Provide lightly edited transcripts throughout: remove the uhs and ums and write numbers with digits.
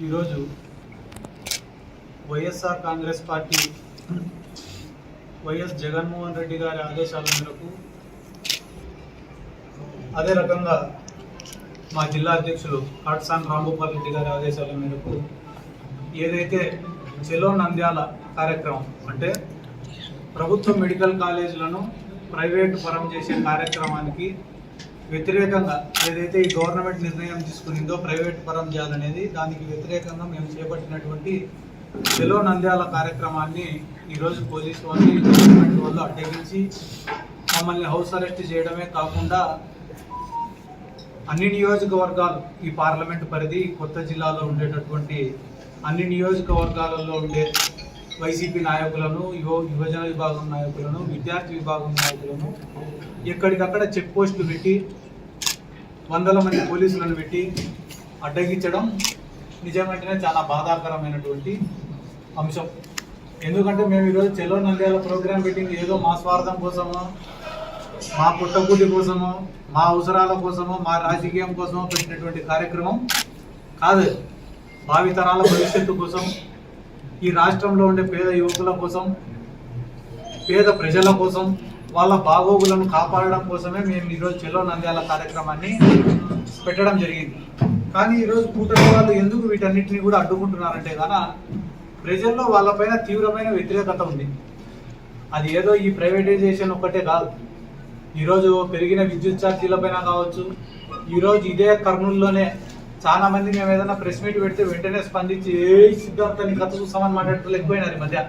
ఈరోజు YSR Congress party YS Jaganmohan Reddy గారి ఆదేశాల మేరకు, అదే రకంగా మా జిల్లా అధ్యక్షులు కాట్సాన్ రాంభూపాల్ రెడ్డి గారి ఆదేశాల మేరకు ఏదైతే చెలో నంద్యాల కార్యక్రమం అంటే ప్రభుత్వ మెడికల్ కాలేజీలను ప్రైవేటు పరం చేసే కార్యక్రమానికి వ్యతిరేకంగా ఏదైతే ఈ గవర్నమెంట్ నిర్ణయం తీసుకునిందో ప్రైవేట్ పరం చేయాలనేది, దానికి వ్యతిరేకంగా మేము చేపట్టినటువంటి చెలో నంద్యాల కార్యక్రమాన్ని ఈరోజు పోలీసు వాళ్ళు గవర్నమెంట్ వాళ్ళు అడ్డగించి మమ్మల్ని హౌస్ అరెస్ట్ చేయడమే కాకుండా అన్ని నియోజకవర్గాలు, ఈ పార్లమెంటు పరిధి కొత్త జిల్లాలో ఉండేటటువంటి అన్ని నియోజకవర్గాలలో ఉండే వైసీపీ నాయకులను, యువజన విభాగం నాయకులను, విద్యార్థి విభాగం నాయకులను ఎక్కడికక్కడ చెక్ పోస్టులు పెట్టి వందల మంది పోలీసులను పెట్టి అడ్డగించడం నిజంగానే చాలా బాధాకరమైనటువంటి అంశం. ఎందుకంటే మేము ఈరోజు చెలో నంద్యాల ప్రోగ్రాం పెట్టింది ఏదో మా స్వార్థం కోసమో, మా పుట్టబుద్ధి కోసమో, మా అవసరాల కోసమో, మా రాజకీయం కోసమో పెట్టినటువంటి కార్యక్రమం కాదు. భావితరాల భవిష్యత్తు కోసం, ఈ రాష్ట్రంలో ఉండే పేద యువకుల కోసం, పేద ప్రజల కోసం, వాళ్ళ బాగోగులను కాపాడడం కోసమే మేము ఈరోజు చెలో నంద్యాల కార్యక్రమాన్ని పెట్టడం జరిగింది. కానీ ఈరోజు కూటమి వాళ్ళు ఎందుకు వీటన్నిటిని కూడా అడ్డుకుంటున్నారంటే గాన ప్రజల్లో వాళ్ళపైన తీవ్రమైన వ్యతిరేకత ఉంది. అది ఏదో ఈ ప్రైవేటైజేషన్ ఒక్కటే కాదు, ఈరోజు పెరిగిన విద్యుత్ ఛార్జీలపైన కావచ్చు. ఈరోజు ఇదే కర్నూలులోనే చాలా మంది మేము ఏదైనా ప్రెస్ మీట్ పెడితే వెంటనే స్పందించి సిద్ధార్థని కథ చూస్తామని మాట్లాడుతూ ఎక్కువైనారు ఈ మధ్య.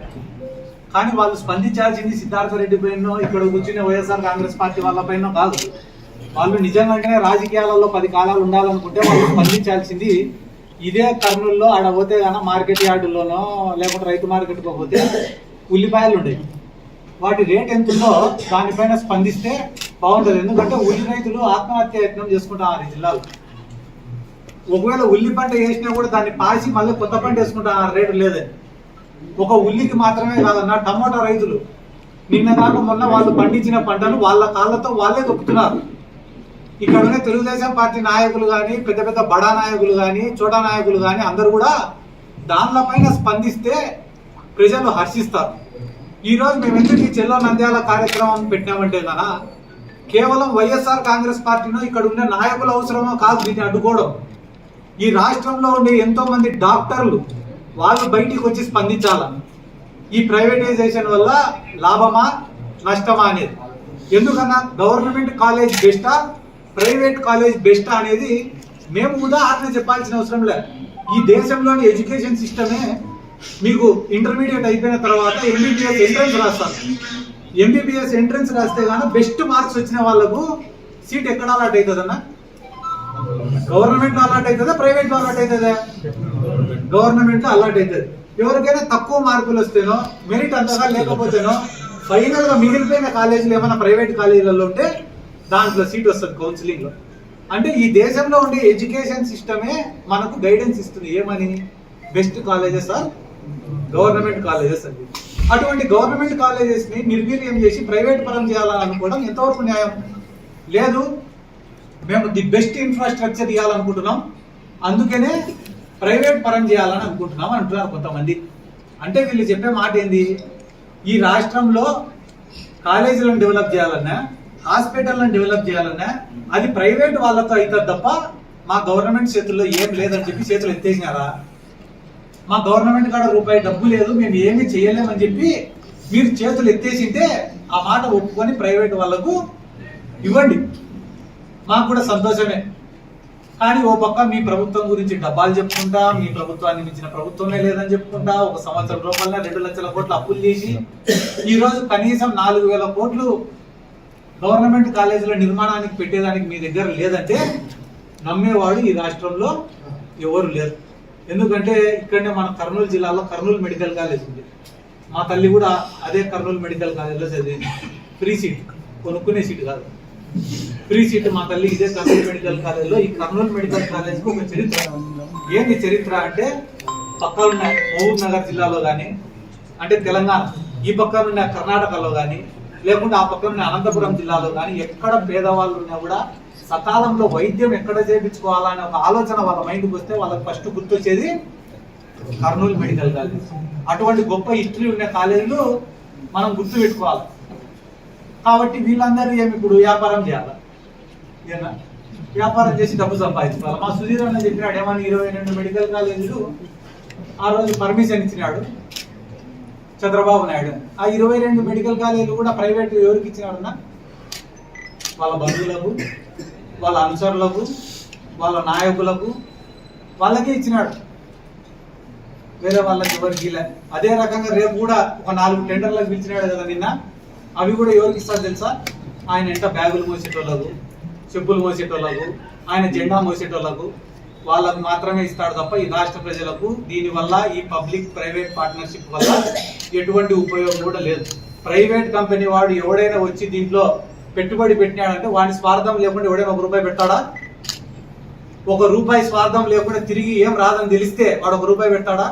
కానీ వాళ్ళు స్పందించాల్సింది సిద్ధార్థ రెడ్డి పైన, ఇక్కడ కూర్చునే వైఎస్ఆర్ కాంగ్రెస్ పార్టీ వాళ్ళ పైన కాదు. వాళ్ళు నిజంగానే రాజకీయాలలో 10 కాలాలు ఉండాలనుకుంటే వాళ్ళు స్పందించాల్సింది ఇదే కర్నూలులో ఆడ పోతే కానీ మార్కెట్ యార్డుల్లోనో లేకపోతే రైతు మార్కెట్కి పోతే ఉల్లిపాయలు ఉండేవి, వాటి రేట్ ఎంత ఉందో దానిపైన స్పందిస్తే బాగుంటుంది. ఎందుకంటే ఉల్లి రైతులు ఆత్మహత్య యత్నం చేసుకుంటారు ఈ జిల్లాలో. ఒకవేళ ఉల్లి పంట వేసినా కూడా దాన్ని పాసి మళ్ళీ కొత్త పంట వేసుకుంటారు, రేటు లేదని. ఒక ఉల్లికి మాత్రమే కాదన్న, టమోటా రైతులు నిన్నదాకా మొన్న వాళ్ళు పండించిన పంటను వాళ్ళ కాళ్ళతో వాళ్ళే తొక్కుతున్నారు. ఇక్కడ ఉన్న తెలుగుదేశం పార్టీ నాయకులు కానీ, పెద్ద పెద్ద బడా నాయకులు కానీ, చోటా నాయకులు కానీ అందరూ కూడా దానిపైన స్పందిస్తే ప్రజలు హర్షిస్తారు. ఈరోజు మేము ఎందుకు ఈ చెల్లో నంద్యాల కార్యక్రమం పెట్టినామంటే కదా, కేవలం వైఎస్ఆర్ కాంగ్రెస్ పార్టీలో ఇక్కడ ఉన్న నాయకుల అవసరమో కాదు దీన్ని అడ్డుకోవడం. ఈ రాష్ట్రంలో ఉండే ఎంతో మంది డాక్టర్లు వాళ్ళు బయటికి వచ్చి స్పందించాల. ఈ ప్రైవేటైజేషన్ వల్ల లాభమా నష్టమా అనేది. ఎందుకన్నా గవర్నమెంట్ కాలేజ్ బెస్టా, ప్రైవేట్ కాలేజ్ బెస్టా అనేది మేము ఉదాహరణ చెప్పాల్సిన అవసరం లేదు. ఈ దేశంలోని ఎడ్యుకేషన్ సిస్టమే మీకు ఇంటర్మీడియట్ అయిపోయిన తర్వాత ఎంబీబీఎస్ ఎంట్రన్స్ రాస్తారు. ఎంబీబీఎస్ ఎంట్రన్స్ రాస్తే కానీ బెస్ట్ మార్క్స్ వచ్చిన వాళ్ళకు సీట్ ఎక్కడ అలాట్ అవుతుందన్నా? గవర్నమెంట్ లో అలాట్ అవుతుందా, ప్రైవేట్ లో అలాట్ అవుతుందా? గవర్నమెంట్ లో అలాట్ అవుతుంది. ఎవరికైనా తక్కువ మార్కులు వస్తేనో, మెరిట్ అంతగా లేకపోతేనో, ఫైనల్ గా మిగిలిపోయిన కాలేజీలు ఏమైనా ప్రైవేట్ కాలేజీలలో ఉంటే దాంట్లో సీట్ వస్తుంది కౌన్సిలింగ్ లో. అంటే ఈ దేశంలో ఉండే ఎడ్యుకేషన్ సిస్టమే మనకు గైడెన్స్ ఇస్తుంది. ఏమని? Best colleges or government colleges అని. అటువంటి గవర్నమెంట్ కాలేజెస్ ని నిర్వీర్యం చేసి ప్రైవేట్ పరం చేయాలని అనుకోవడం ఎంతవరకు న్యాయం? లేదు, మేము ది బెస్ట్ ఇన్ఫ్రాస్ట్రక్చర్ ఇవ్వాలనుకుంటున్నాం, అందుకనే ప్రైవేట్ పరం చేయాలని అనుకుంటున్నాం అంటున్నారు కొంతమంది. అంటే వీళ్ళు చెప్పే మాట ఏంది? ఈ రాష్ట్రంలో కాలేజీలను డెవలప్ చేయాలన్నా, హాస్పిటల్లను డెవలప్ చేయాలన్నా అది ప్రైవేట్ వాళ్ళతో అవుతుంది తప్ప మా గవర్నమెంట్ చేతుల్లో ఏం లేదని చెప్పి చేతులు ఎత్తేసినారా? మా గవర్నమెంట్ కాడ రూపాయి డబ్బు లేదు, మేము ఏమీ చేయలేమని చెప్పి మీరు చేతులు ఎత్తేసింటే ఆ మాట ఒప్పుకొని ప్రైవేట్ వాళ్ళకు ఇవ్వండి, మాకు కూడా సంతోషమే. కానీ ఓ పక్క మీ ప్రభుత్వం గురించి డబ్బాలు చెప్పుకుంటా, మీ ప్రభుత్వాన్ని మించిన ప్రభుత్వమే లేదని చెప్పుకుంటా, 1 సంవత్సరం రూపాయల 2 లక్షల కోట్లు అప్పులు చేసి ఈరోజు కనీసం 4,000 కోట్లు గవర్నమెంట్ కాలేజీల నిర్మాణానికి పెట్టేదానికి మీ దగ్గర లేదంటే నమ్మేవాడు ఈ రాష్ట్రంలో ఎవరు లేరు. ఎందుకంటే ఇక్కడనే మన కర్నూలు జిల్లాలో కర్నూలు మెడికల్ కాలేజ్ ఉంది. మా తల్లి కూడా అదే కర్నూలు మెడికల్ కాలేజ్లో చదివింది. ఫ్రీ సీట్, కొనుక్కునే సీట్ కాదు, ఫ్రీ సీట్. మా తల్లి ఇదే కర్నూలు మెడికల్ కాలేజ్లో. ఈ కర్నూలు మెడికల్ కాలేజ్కి ఒక చరిత్ర. ఏంటి చరిత్ర అంటే, పక్కన ఉన్న మహబూబ్ నగర్ జిల్లాలో కానీ, అంటే తెలంగాణ ఈ పక్కన ఉన్న కర్ణాటకలో కానీ, లేకుంటే ఆ పక్కన ఉన్న అనంతపురం జిల్లాలో కానీ ఎక్కడ పేదవాళ్ళు ఉన్నా కూడా సకాలంలో వైద్యం ఎక్కడ చేయించుకోవాలనే ఒక ఆలోచన వాళ్ళ మైండ్కి వస్తే వాళ్ళకి ఫస్ట్ గుర్తొచ్చేది కర్నూలు మెడికల్ కాలేజ్. అటువంటి గొప్ప హిస్టరీ ఉన్న కాలేజీలు మనం గుర్తు పెట్టుకోవాలి. కాబట్టి వీళ్ళందరూ ఏమి ఇప్పుడు వ్యాపారం చేయాలి, ఏనా వ్యాపారం చేసి డబ్బు సంపాదించుకోవాలి. మా సుధీర్ అన్న చెప్పినాడు ఏమని 22 మెడికల్ కాలేజీలు ఆ రోజు పర్మిషన్ ఇచ్చినాడు చంద్రబాబు నాయుడు. ఆ 22 మెడికల్ కాలేజీలు కూడా ప్రైవేట్ ఎవరికి ఇచ్చినాడన్నా? వాళ్ళ బంధువులకు, వాళ్ళ అనుచరులకు, వాళ్ళ నాయకులకు, వాళ్ళకే ఇచ్చినాడు, వేరే వాళ్ళకి ఎవరికి ఇలా. అదే రకంగా రేపు కూడా ఒక 4 టెండర్లకు పిలిచినాడు కదా నిన్న. అవి కూడా ఎవరికి ఇస్తారు తెలుసా? ఆయన ఎంట బ్యాగులు మోసేటోళ్ళకు, చెప్పులు మోసేటోళ్ళకు, ఆయన జెండా మోసేటోళ్ళకు, వాళ్ళకు మాత్రమే ఇస్తాడు తప్ప ఈ రాష్ట్ర ప్రజలకు దీనివల్ల ఈ పబ్లిక్ ప్రైవేట్ పార్ట్నర్షిప్ వల్ల ఎటువంటి ఉపయోగం కూడా లేదు. ప్రైవేట్ కంపెనీ వాడు ఎవడైనా వచ్చి దీంట్లో పెట్టుబడి పెట్టినాడంటే వాడి స్వార్థం లేకుండా ఎవడైనా ₹1 పెడతాడా? ₹1 స్వార్థం లేకుండా తిరిగి ఏం రాదని తెలిస్తే వాడు ₹1 పెడతాడా?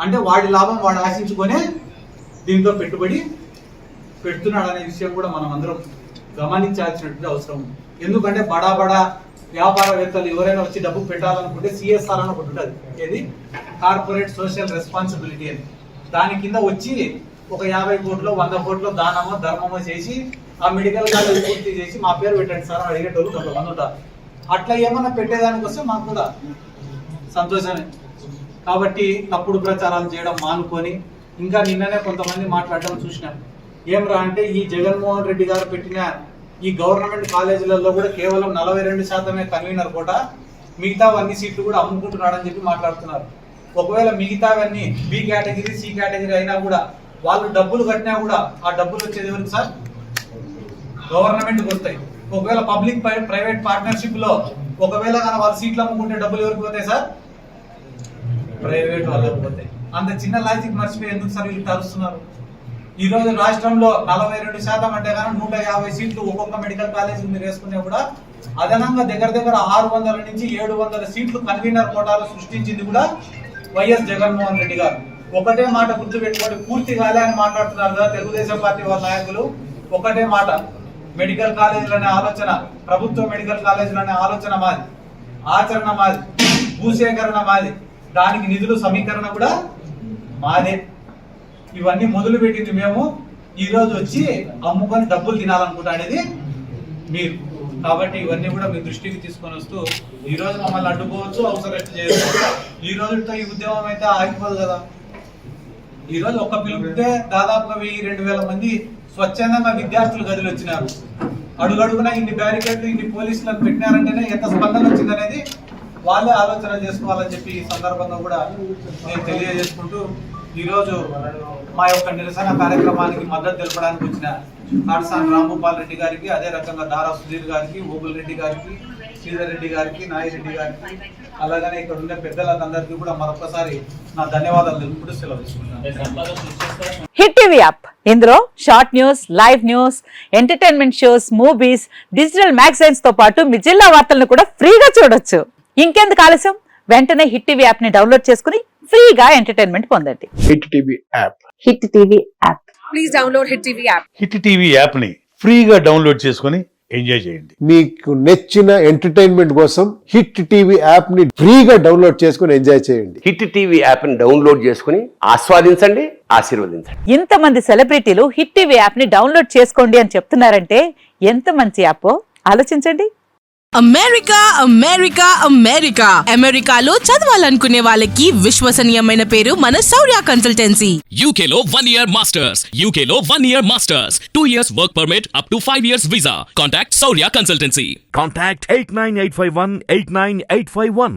అంటే వాడి లాభం వాడు ఆశించుకొనే దీంట్లో పెట్టుబడి పెడుతున్నాడు అనే విషయం కూడా మనం అందరం గమనించాల్సినటువంటి అవసరం ఉంది. ఎందుకంటే బడా బడా వ్యాపారవేత్తలు ఎవరైనా వచ్చి డబ్బు పెట్టాలనుకుంటే CSR అని ఒకటి ఉంటుంది, ఏది కార్పొరేట్ సోషల్ రెస్పాన్సిబిలిటీ అని. దాని కింద వచ్చి ఒక 50 కోట్లు 100 కోట్లు దానమో ధర్మమో చేసి ఆ మెడికల్ కాలేజ్ పూర్తి చేసి మా పేరు పెట్టండి సార్ అని అడిగేటోళ్ళు కొంతమంది ఉంటారు. అట్లా ఏమన్నా పెట్టేదానికి వస్తే మాకు కూడా సంతోషమే. కాబట్టి తప్పుడు ప్రచారాలు చేయడం మానుకొని, ఇంకా నిన్ననే కొంతమంది మాట్లాడడం చూసినాం. ఏమరా అంటే ఈ జగన్మోహన్ రెడ్డి గారు పెట్టిన ఈ గవర్నమెంట్ కాలేజీలలో కూడా కేవలం 42% కన్వీనర్ కోట, మిగతావన్నీ సీట్లు కూడా అమ్ముకుంటున్నాడని చెప్పి మాట్లాడుతున్నారు. ఒకవేళ మిగతావన్నీ B కేటగిరీ C కేటగిరీ అయినా కూడా వాళ్ళు డబ్బులు కట్టినా కూడా ఆ డబ్బులు వచ్చేది ఎవరికి సార్? గవర్నమెంట్కి వస్తాయి. ఒకవేళ పబ్లిక్ ప్రైవేట్ పార్ట్నర్షిప్ లో ఒకవేళ కానీ వాళ్ళు సీట్లు అమ్ముకుంటే డబ్బులు ఎవరికి పోతాయి సార్? ప్రైవేట్ వాళ్ళకి పోతాయి. అంత చిన్న లాజిక్ మర్చిపోయి ఎందుకు సార్ వీళ్ళు తరుస్తున్నారు? ఈ రోజు రాష్ట్రంలో 42% అంటే కానీ 150 సీట్లు ఒక్కొక్క మెడికల్ కాలేజీ మీరు వేసుకునే కూడా అదనంగా దగ్గర 600 నుంచి 700 సీట్లు కన్వీనర్ కోటాలు సృష్టించింది కూడా వైఎస్ జగన్మోహన్ రెడ్డి గారు. ఒకటే మాట గుర్తు పెట్టుకోండి, పూర్తి కాలే అని మాట్లాడుతున్నారు కదా తెలుగుదేశం పార్టీ వాళ్ళ నాయకులు. ఒకటే మాట, మెడికల్ కాలేజీలు అనే ఆలోచన, ప్రభుత్వ మెడికల్ కాలేజీలు అనే ఆలోచన మాది, ఆచరణ మాది, భూసేకరణ మాది, దానికి నిధులు సమీకరణ కూడా మాదే. ఇవన్నీ మొదలు పెట్టింది మేము. ఈ రోజు వచ్చి అమ్ముకొని డబ్బులు తినాలనుకుంటా అనేది మీరు. కాబట్టి ఇవన్నీ కూడా మీ దృష్టికి తీసుకొని వస్తూ ఈ రోజు మమ్మల్ని అడ్డుకోవచ్చు, అవసరం చేయవచ్చు. ఈ రోజుతో ఈ ఉద్యమం అయితే ఆగిపోదు కదా. ఈ రోజు ఒక్క పిలుపుతే దాదాపుగా 1000-2000 మంది స్వచ్ఛందంగా విద్యార్థులు గదిలో వచ్చినారు. అడుగడుగునా ఇన్ని బ్యారికేడ్లు ఇన్ని పోలీసులను పెట్టినారంటేనే ఎంత స్పందన వచ్చిందనేది వాళ్ళే ఆలోచన చేసుకోవాలని చెప్పి ఈ సందర్భంగా కూడా నేను తెలియజేసుకుంటూ ఈరోజు మా యొక్క నిరసన కార్యక్రమానికి మద్దతు తెలపడానికి వచ్చిన కాటసాని రాంభూపాల్ రెడ్డి గారికి, అదే రకంగా దారా సుధీర్ గారికి, ఓబుల్ రెడ్డి గారికి, శ్రీధర్ రెడ్డి గారికి, నాయిరెడ్డి గారికి, అలాగనే ఇక్కడ ఉండే పెద్దలందరికీ కూడా మరొకసారి నా ధన్యవాదాలు తెలుపుతూ సెలవు తీసుకుంటున్నాను. హిట్ టీవీ యాప్, ఇందులో short news, live news, entertainment shows, movies, digital magazines తో పాటు మీ జిల్లా వార్తలను కూడా ఫ్రీగా చూడొచ్చు. ఇంకెందుకు ఆలస్యం, వెంటనే హిట్ టీవీ యాప్ ని డౌన్లోడ్ చేసుకుని ఫ్రీగా ఎంటర్టైన్మెంట్ పొందండి. Hit TV app, hit TV app, please download hit TV app. Hit TV app ని ఫ్రీగా డౌన్లోడ్ చేసుకుని ఎంజాయ్ చేయండి. మీకు నచ్చిన ఎంటర్టైన్మెంట్ కోసం హిట్ టీవీ యాప్ ని ఫ్రీగా డౌన్లోడ్ చేసుకుని ఎంజాయ్ చేయండి. హిట్ టీవీ యాప్ ని డౌన్లోడ్ చేసుకుని ఆస్వాదించండి, ఆశీర్వదించండి. ఇంతమంది సెలబ్రిటీలు హిట్ టీవీ యాప్ ని డౌన్లోడ్ చేసుకోండి అని చెప్తున్నారంటే ఎంత మంచి యాప్ ఆలోచించండి. అమెరికా అమెరికా అమెరికా అమెరికాలో చదవాలనుకునే వాళ్ళకి విశ్వసనీయమైన పేరు మన శౌర్య కన్సల్టెన్సీ. UK లో 1 year masters, UK లో 1 year masters, 2 years work permit up to 5 years visa. Contact Saurya Consultancy. Contact 89851 89851.